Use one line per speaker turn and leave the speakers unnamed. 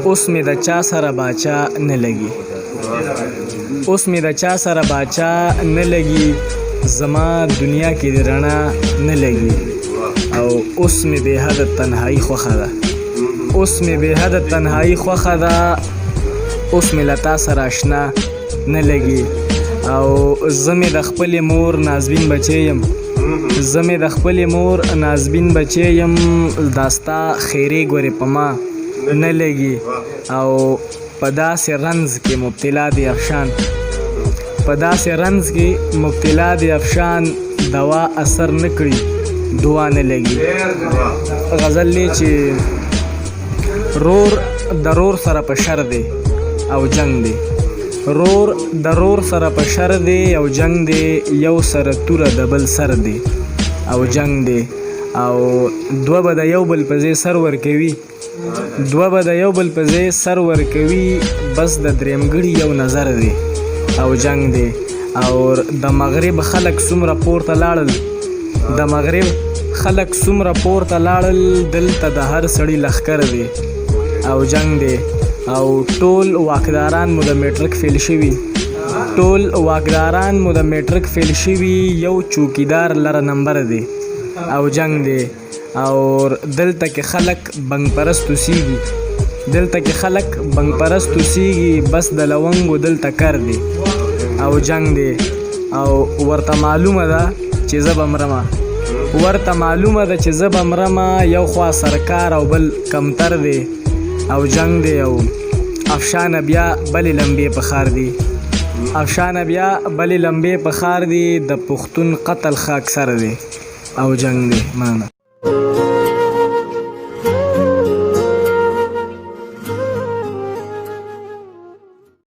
اوس مې د چا سره باچا نه لګي، اوس مې د چا سره باچا نه لګي، زما دنیا کې د رڼا نه لګي، او اوس مې بې حده تنهایي خوښه ده، اوس مې بې حده تنهایي خوښه ده، اوس مې له تا سره اشنا نه لګي، او زه مې د خپلې مور نازبین بچی یم، زه مې د خپلې مور نازبین بچی یم، دا ستا خیرې ګورې په ما نه لګي، او په داسې رنځ کې مبتلا دی افشان، په داسې رنځ کې مبتلا دی افشان، دوا اثر نه کړي دوا نه لګي. غزل دی چې رور د رور سره په شر دی او جنگ دی، رور د رور سره په شر دی او جنگ دی، یو سره توره د بل سر دی او جنگ دی، او دوه به د یو بل په ځای سر ورکوي، دوه به د یو بل په ځای سر ورکوي، بس د درېمګړي یو نظر دی او جنگ دی، او د مغرب خلک څومره پورته لاړل، د مغرب خلک څومره پورته لاړل، دلته د هر سړي لښکر دی او جنگ دی، او ټول واکداران مو د میټرک فیل شوي، ټول واکداران مو د میټرک فیل شوي، یو چوکیدار لره نمبر دی او جنگ دی، او دلته کې خلک بنګ پرست اوسیږي، دلته کې خلک بنګ پرست اوسیږي، بس د لونګو دلته کر دی او جنگ دی، او ورته معلومه ده چې زه به مرمه، ورته معلومه ده چې زه به مرمه، یو خوا سرکار او بل کمتر دی او جنگ دی، او افشان بیا بلې لمبې په خار دی، افشان بیا بلې لمبې په خار دی، د پښتون قتل خاک سر دی او جنگ دی. مننه.